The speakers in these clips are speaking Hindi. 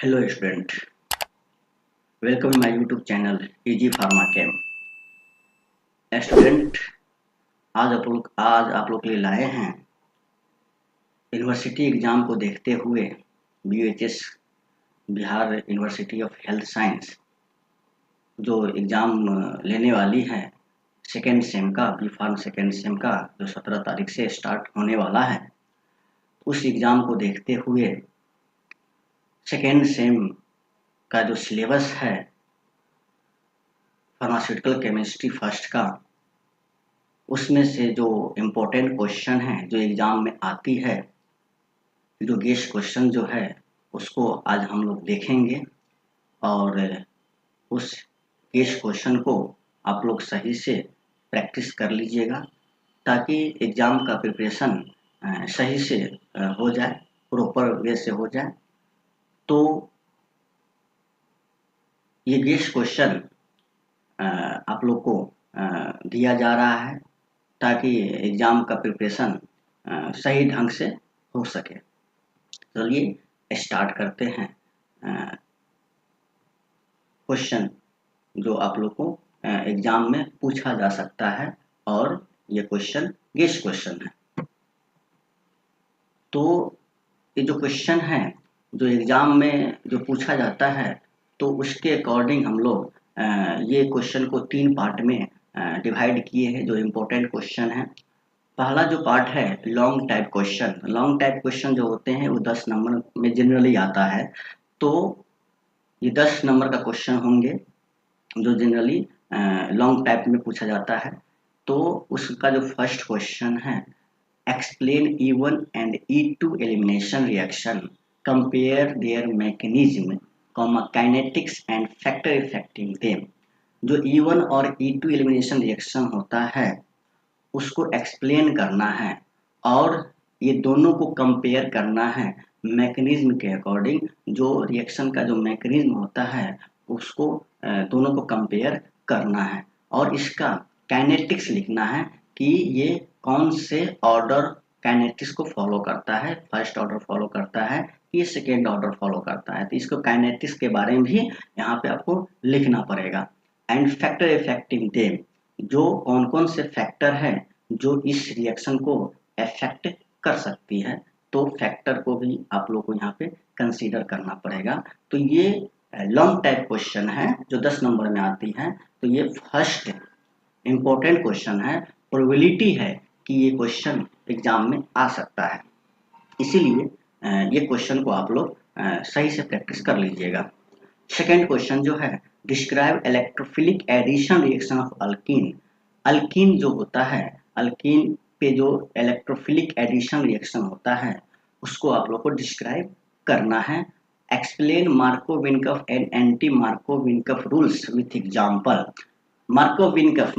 Hello student, welcome my YouTube channel easy pharma cam. Student, आज आप लोग के लिए लाए हैं यूनिवर्सिटी एग्जाम को देखते हुए BHS Bihar university of health science जो एग्ज़ाम लेने वाली है सेकेंड सेम का, बी फार्म सेकेंड सेम का, जो 17 तारीख से स्टार्ट होने वाला है। उस एग्ज़ाम को देखते हुए सेकेंड सेम का जो सिलेबस है फार्मास्यूटिकल केमिस्ट्री फर्स्ट का, उसमें से जो इम्पोर्टेंट क्वेश्चन है जो एग्ज़ाम में आती है, जो गेस्ट क्वेश्चन जो है उसको आज हम लोग देखेंगे और उस गेस्ट क्वेश्चन को आप लोग सही से प्रैक्टिस कर लीजिएगा ताकि एग्ज़ाम का प्रिपरेशन सही से हो जाए, प्रॉपर वे से हो जाए। तो ये गेस्ट क्वेश्चन आप लोग को दिया जा रहा है ताकि एग्ज़ाम का प्रिपरेशन सही ढंग से हो सके। चलिए स्टार्ट करते हैं। क्वेश्चन जो आप लोग को एग्ज़ाम में पूछा जा सकता है और ये क्वेश्चन गेस्ट क्वेश्चन है। तो ये जो क्वेश्चन है जो एग्ज़ाम में जो पूछा जाता है, तो उसके अकॉर्डिंग हम लोग ये क्वेश्चन को 3 पार्ट में डिवाइड किए हैं जो इम्पोर्टेंट क्वेश्चन है। पहला जो पार्ट है long type question. Long type question जो होते हैं वो 10 नंबर में जनरली आता है। तो ये 10 नंबर का क्वेश्चन होंगे जो जनरली लॉन्ग टाइप में पूछा जाता है। तो उसका जो फर्स्ट क्वेश्चन है, explain E1 and E2 elimination reaction, compare their mechanism, kinetics and factor affecting them. जो E1 और E2 एलिमिनेशन रिएक्शन होता है उसको एक्सप्लेन करना है और ये दोनों को कंपेयर करना है मैकेनिज्म के अकॉर्डिंग। जो रिएक्शन का जो मैकेनिज्म होता है उसको दोनों को कंपेयर करना है और इसका काइनेटिक्स लिखना है कि ये कौन से ऑर्डर काइनेटिक्स को फॉलो करता है, फर्स्ट ऑर्डर फॉलो करता है, ये सेकेंड ऑर्डर फॉलो करता है। तो इसको काइनेटिक्स के बारे में भी यहाँ पे आपको लिखना पड़ेगा। एंड फैक्टर इफेक्टिंग देम, जो कौन कौन से फैक्टर हैं जो इस रिएक्शन को अफेक्ट कर सकती है, तो फैक्टर को भी आप लोग को यहाँ पे कंसीडर करना पड़ेगा। तो ये लॉन्ग टाइप क्वेश्चन है जो 10 नंबर में आती है। तो ये फर्स्ट इम्पोर्टेंट क्वेश्चन है, प्रोबेबिलिटी है कि ये क्वेश्चन एग्जाम में आ सकता है, इसीलिए ये क्वेश्चन को आप लोग सही से प्रैक्टिस कर लीजिएगा। सेकेंड क्वेश्चन जो है, describe electrophilic addition reaction of alkene. Alkene जो होता है, अल्कीन पे जो इलेक्ट्रोफिलिक एडिशन रिएक्शन होता है उसको आप लोग को डिस्क्राइब करना है। Explain Markovnikov and anti Markovnikov rules with example. Markovnikov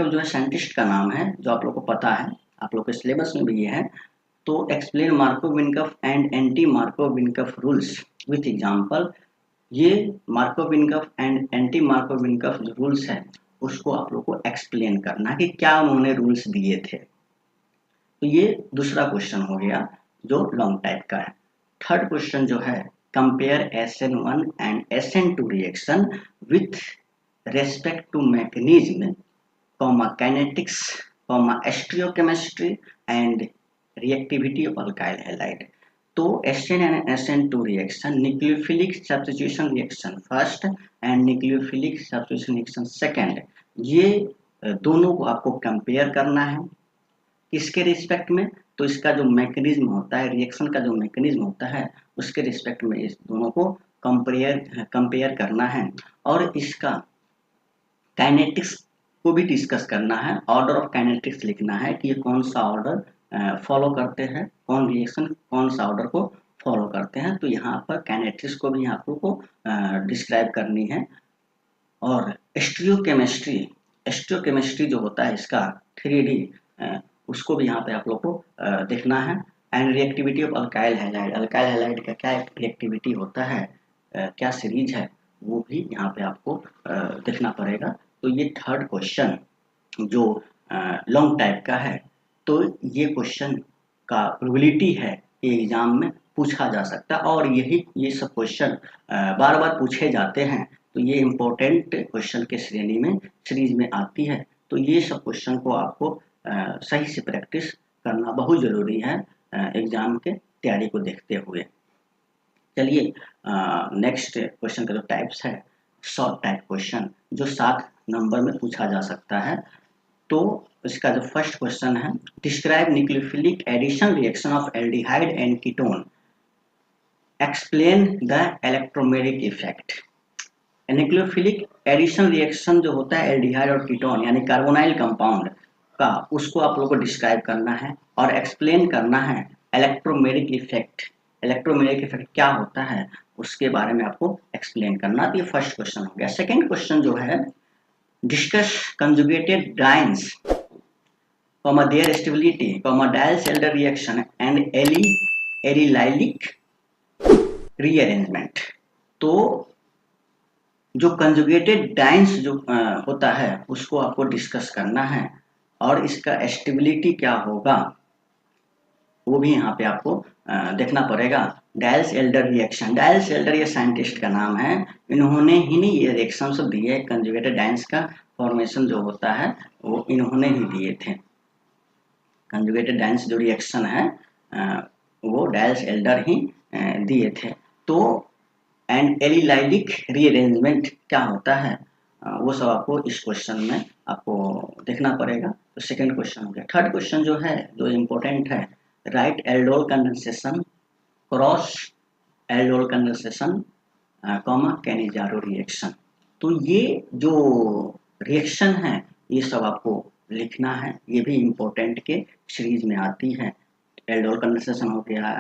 जो है साइंटिस्ट का नाम है, जो आप लोग को पता है, आप लोग के सिलेबस में भी ये है। तो explain Markovnikov and anti Markovnikov rules with example. ये मार्कोव-विनकफ एंड एंटी मार्कोव-विनकफ जो रूल्स हैं उसको आप लोग को एक्सप्लेन करना कि क्या उन्होंने रूल्स दिए थे। तो ये दूसरा क्वेश्चन हो गया जो लॉन्ग टाइप का है। थर्ड क्वेश्चन जो है, compare SN1 and SN2 reaction with respect to mechanism, kinetics, stereochemistry and reactivity of alkyl halide. तो SN and SN2 reaction nucleophilic substitution reaction first and nucleophilic substitution reaction second, ये दोनों को आपको कंपेयर करना है। किसके रिस्पेक्ट में? तो इसका जो मैकेनिज्म होता है, रिएक्शन का जो मैकेनिज्म होता है उसके रिस्पेक्ट में इस दोनों को कंपेयर करना है और इसका काइनेटिक्स को भी डिस्कस करना है। ऑर्डर ऑफ काइनेटिक्स लिखना है कि ये कौन सा ऑर्डर फॉलो करते हैं, कौन रिएक्शन कौन सा ऑर्डर को फॉलो करते हैं। तो यहाँ पर काइनेटिक्स को भी आप लोग को डिस्क्राइब करनी है। और स्टीरियोकेमिस्ट्री जो होता है इसका 3D, उसको भी यहाँ पे आप लोग को देखना है। And reactivity of alkyl halide, alkyl halide का क्या रिएक्टिविटी होता है, क्या सीरीज है, वो भी यहाँ पे आपको देखना पड़ेगा। तो ये थर्ड क्वेश्चन जो लॉन्ग टाइप का है, तो ये क्वेश्चन का प्रोबेबिलिटी है कि एग्जाम में पूछा जा सकता है, और ये सब क्वेश्चन बार बार पूछे जाते हैं, तो ये इम्पोर्टेंट क्वेश्चन के श्रेणी में सीरीज में आती है। तो ये सब क्वेश्चन को आपको सही से प्रैक्टिस करना बहुत ज़रूरी है एग्जाम के तैयारी को देखते हुए। चलिए नेक्स्ट क्वेश्चन का जो टाइप्स है, शॉर्ट टाइप क्वेश्चन जो 7 नंबर में पूछा जा सकता है। तो इसका जो फर्स्ट क्वेश्चन है, describe nucleophilic addition reaction of aldehyde and ketone, explain the electromeric effect. Nucleophilic addition reaction जो होता है एल्डिहाइड और कीटोन यानी कार्बोनाइल कंपाउंड का, उसको आप लोगों को डिस्क्राइब करना है और एक्सप्लेन करना है इलेक्ट्रोमेरिक इफेक्ट। इलेक्ट्रोमेरिक इफेक्ट क्या होता है उसके बारे में आपको एक्सप्लेन करना। तो ये फर्स्ट क्वेश्चन हो गया। सेकेंड क्वेश्चन जो है, discuss conjugated dienes, their stability, Diels-Alder reaction and allylic rearrangement. तो जो कंजुगेटेड डाइन्स जो होता है उसको आपको डिस्कस करना है, और इसका स्टेबिलिटी क्या होगा वो भी यहाँ पे आपको देखना पड़ेगा। डायल्स-एल्डर रिएक्शन, डायल्स-एल्डर ये साइंटिस्ट का नाम है, इन्होंने ही नहीं ये रिएक्शन सब दिए। कंजुगेटेड डाइन्स का फॉर्मेशन जो होता है वो इन्होंने ही दिए थे। कंजुगेटेड डाइन्स जो रिएक्शन है वो डायल्स-एल्डर ही दिए थे। तो एंड एलिलाइलिक रीअरेंजमेंट क्या होता है वो सब आपको इस क्वेश्चन में आपको देखना पड़ेगा। तो सेकंड क्वेश्चन हो गया। थर्ड क्वेश्चन जो है जो इम्पोर्टेंट है, right aldol condensation, cross aldol condensation, Cannizzaro reaction. तो ये जो रिएक्शन है ये सब आपको लिखना है, ये भी इम्पोर्टेंट के सीरीज में आती है। एल्डोल कंडेंसेशन हो गया,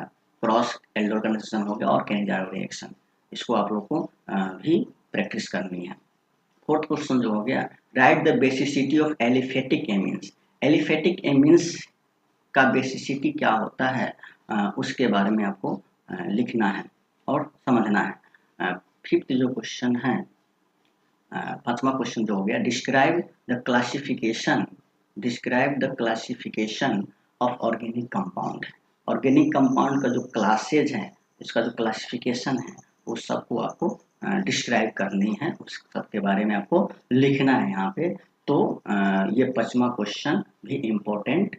क्रॉस एल्डोल कंडेंसेशन हो गया और कैनिजारो रिएक्शन, इसको आप लोग को भी प्रैक्टिस करनी है। फोर्थ क्वेश्चन जो हो गया, right the basicity of aliphatic amines. Aliphatic amines का बेसिसिटी क्या होता है उसके बारे में आपको लिखना है और समझना है। फिफ्थ जो क्वेश्चन है, पांचवा क्वेश्चन जो हो गया, describe the classification of organic compound. Organic compound का जो क्लासेज है, इसका जो क्लासिफिकेशन है, उस सबको आपको डिस्क्राइब करनी है, उस सब के बारे में आपको लिखना है यहाँ पे। तो ये पांचवा क्वेश्चन भी इम्पोर्टेंट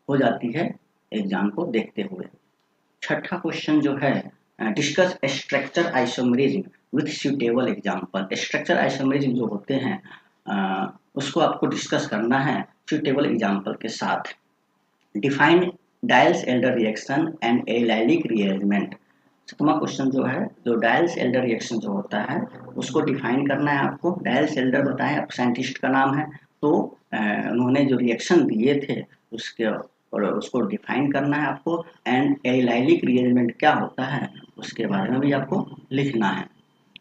हो जाती है एग्जाम को देखते हुए। छठा क्वेश्चन जो है, discuss structure isomerism with suitable example. Structure isomerism जो होते हैं उसको आपको डिस्कस करना है सूटेबल एग्जाम्पल के साथ। Define Diels Alder reaction and allylic rearrangement. सातवां क्वेश्चन जो है, जो डायल्स-एल्डर रिएक्शन जो होता है उसको डिफाइन करना है आपको। डायल्स-एल्डर बताएं, आप साइंटिस्ट का नाम है, तो उन्होंने जो रिएक्शन दिए थे उसके और उसको डिफाइन करना है आपको। एंड एलिलाइलिक रीअरेंजमेंट क्या होता है उसके बारे में भी आपको लिखना है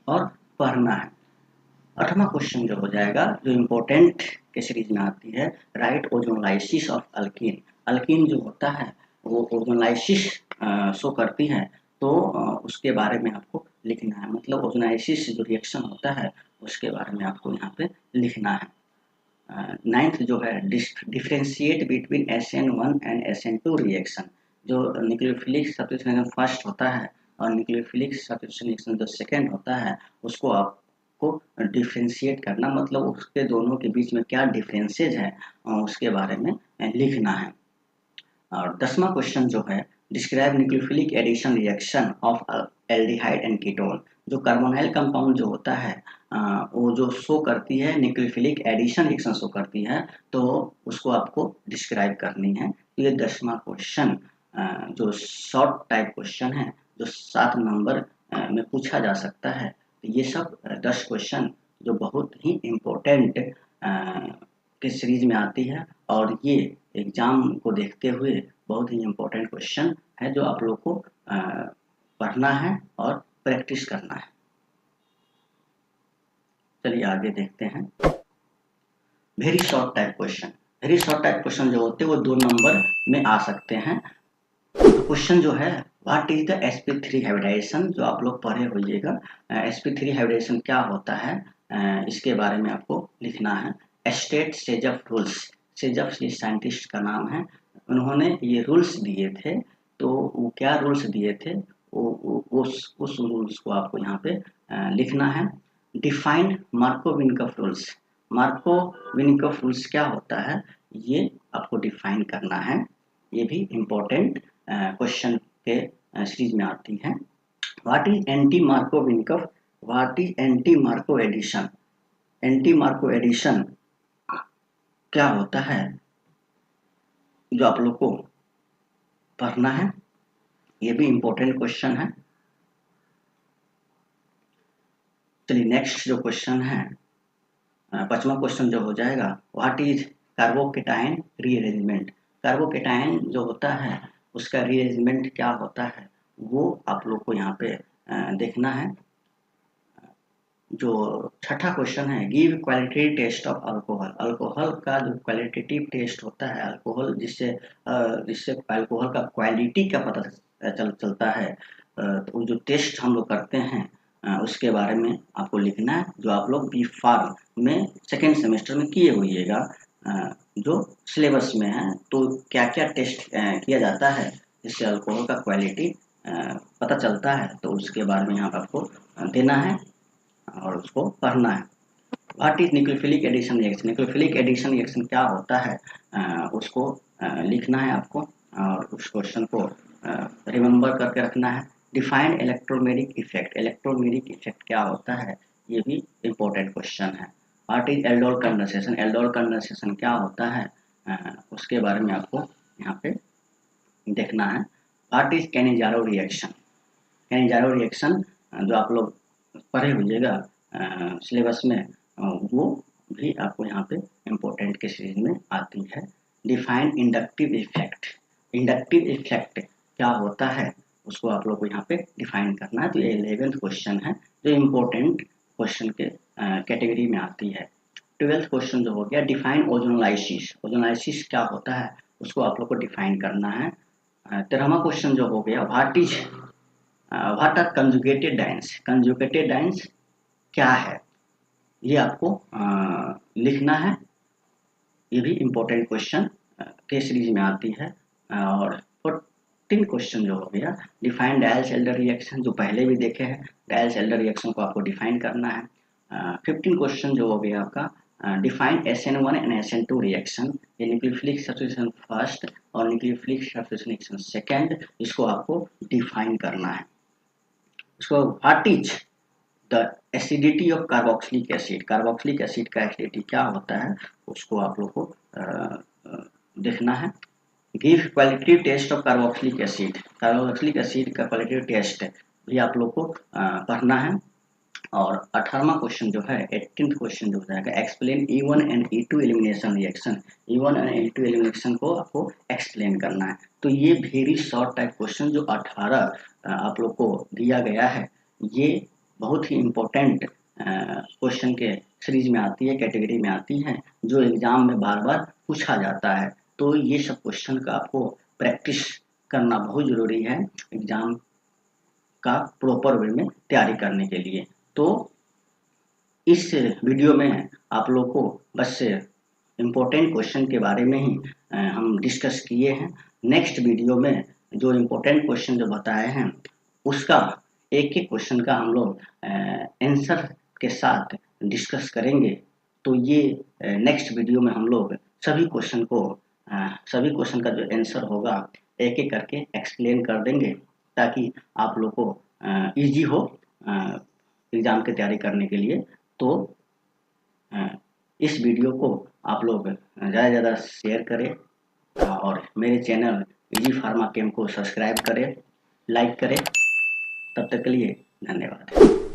और पढ़ना है। आठवां क्वेश्चन जो हो जाएगा, जो इम्पोर्टेंट के सीरीज में आती है, राइट ओजोनलाइसिस ऑफ अल्कीन। अल्कीन जो होता है वो ओजोनलाइसिस शो करती है, तो उसके बारे में आपको लिखना है। मतलब ओजोनाइसिस जो रिएक्शन होता है उसके बारे में आपको यहाँ पे लिखना है। नाइन्थ जो है, differentiate between SN1 and SN2 reaction. जो न्यूक्लियोफिलिक सब्स्टिट्यूशन फर्स्ट होता है और न्यूक्लियोफिलिक सब्स्टिट्यूशन रिएक्शन जो सेकेंड होता है, उसको आपको डिफरेंशिएट करना, मतलब उसके दोनों के बीच में क्या डिफरेंसेज है उसके बारे में लिखना है। और 10वां क्वेश्चन जो है, describe nucleophilic addition reaction of aldehyde and ketone. जो कार्बोनाइल कंपाउंड जो होता है वो जो शो करती है न्यूक्लियोफिलिक एडिशन रिएक्शन शो करती है, तो उसको आपको डिस्क्राइब करनी है। तो ये 10वां क्वेश्चन जो शॉर्ट टाइप क्वेश्चन है जो 7 नंबर में पूछा जा सकता है। तो ये सब 10 क्वेश्चन जो बहुत ही इम्पोर्टेंट के सीरीज में आती है, और ये एग्जाम को देखते हुए बहुत ही इम्पोर्टेंट क्वेश्चन है जो आप लोग को पढ़ना है और प्रैक्टिस करना है। चलिए आगे देखते हैं। Very short type question. Very short type question जो होते हैं वो 2 नंबर में आ सकते हैं। तो क्वेश्चन जो है, what is the sp3 hybridisation, जो आप लोग पढ़े होइएगा। sp3 हाइब्रिडाइजेशन क्या होता है इसके बारे में आपको लिखना है। State सेजफ rules. सेजफ ये साइंटिस्ट का नाम है, उन्होंने ये रूल्स दिए थे तो वो क्या रूल्स दिए थे, उस रूल्स को आपको यहाँ पे लिखना है। Defined Markovnikov rules. Markovnikov rules क्या होता है, ये आपको डिफाइन करना है। ये भी इम्पोर्टेंट क्वेश्चन के सीरीज में आती है। What is anti Markovnikov, what is anti Markovnikov addition. Anti Markovnikov addition क्या होता है, जो आप लोग को पढ़ना है। ये भी इम्पोर्टेंट क्वेश्चन है। चलिए नेक्स्ट जो क्वेश्चन है, 5वां क्वेश्चन जो हो जाएगा, what is carbocation rearrangement. Carbocation जो होता है उसका रीअरेंजमेंट क्या होता है, वो आप लोग को यहाँ पे देखना है। जो छठा क्वेश्चन है, give qualitative test of alcohol. Alcohol का जो क्वालिटेटिव टेस्ट होता है, अल्कोहल जिससे अल्कोहल का क्वालिटी का पता चलता है, तो जो टेस्ट हम लोग करते हैं उसके बारे में आपको लिखना है, जो आप लोग बी फार्म में सेकेंड सेमेस्टर में किए होइएगा, जो सिलेबस में है। तो क्या क्या टेस्ट किया जाता है जिससे अल्कोहल का क्वालिटी पता चलता है, तो उसके बारे में यहाँ पर आपको देना है और उसको पढ़ना है। What is nucleophilic addition reaction. Nucleophilic addition reaction क्या होता है, उसको लिखना है आपको, और उस क्वेश्चन को रिमेंबर करके रखना है। Defined electromeric effect. Electromeric effect क्या होता है, ये भी इम्पोर्टेंट क्वेश्चन है। What is aldol condensation. Aldol condensation क्या होता है, उसके बारे में आपको यहाँ पे देखना है। What is Cannizzaro reaction. Cannizzaro reaction जो आप लोग पढ़े होइएगा सिलेबस में, वो भी आपको यहाँ पे इम्पोर्टेंट के सीरीज में आती है। Define inductive effect. Inductive effect क्या होता है, उसको आप लोग को यहाँ पे डिफाइन करना है। तो ये 11th क्वेश्चन है जो इम्पोर्टेंट क्वेश्चन के कैटेगरी में आती है। 12th क्वेश्चन जो हो गया, डिफाइन ओजोनलाइसिस। ओजोनलाइसिस क्या होता है, उसको आप लोग को डिफाइन करना है। 13वां क्वेश्चन जो हो गया, what is what are conjugated dienes. Conjugated dienes क्या है, ये आपको लिखना है। ये भी इम्पोर्टेंट क्वेश्चन के सीरीज में आती है। और 14 क्वेश्चन जो हो गया, डिफाइन डायल्स-एल्डर रिएक्शन, जो पहले भी देखे हैं। डायल्स-एल्डर रिएक्शन को आपको डिफाइन करना है। 15 क्वेश्चन जो हो गया आपका, define SN1 and SN2 reaction. ये न्यूक्लियोफिलिक सब्स्टिट्यूशन फर्स्ट और न्यूक्लियोफिलिक सब्स्टिट्यूशन रिएक्शन सेकेंड, इसको आपको डिफाइन करना है। उसको what is the acidity of carboxylic acid. Carboxylic acid का एसिडिटी क्या होता है, उसको आप लोग को देखना है। Give qualitative test of carboxylic acid. Carboxylic acid का क्वालिटेटिव टेस्ट भी आप लोग को पढ़ना है। और 18वां क्वेश्चन जो है, 18th क्वेश्चन जो हो जाएगा, explain E1 and E2 elimination reaction. E1 and E2 elimination को आपको एक्सप्लेन करना है। तो ये वेरी शॉर्ट टाइप क्वेश्चन जो 18 आप लोग को दिया गया है, ये बहुत ही इम्पोर्टेंट क्वेश्चन के सीरीज में आती है, कैटेगरी में आती है, जो एग्जाम में बार बार पूछा जाता है। तो ये सब क्वेश्चन का आपको प्रैक्टिस करना बहुत ज़रूरी है एग्जाम का प्रॉपर वे में तैयारी करने के लिए। तो इस वीडियो में आप लोग को बस इम्पोर्टेंट क्वेश्चन के बारे में ही हम डिस्कस किए हैं। नेक्स्ट वीडियो में जो इम्पोर्टेंट क्वेश्चन जो बताए हैं, उसका एक एक क्वेश्चन का हम लोग आंसर के साथ डिस्कस करेंगे। तो ये नेक्स्ट वीडियो में हम लोग सभी क्वेश्चन का जो आंसर होगा एक एक करके एक्सप्लेन कर देंगे, ताकि आप लोग को इजी हो एग्ज़ाम की तैयारी करने के लिए। तो इस वीडियो को आप लोग ज़्यादा से ज़्यादा शेयर करें और मेरे चैनल इजी फार्मा केम को सब्सक्राइब करें, लाइक करें। तब तक के लिए धन्यवाद।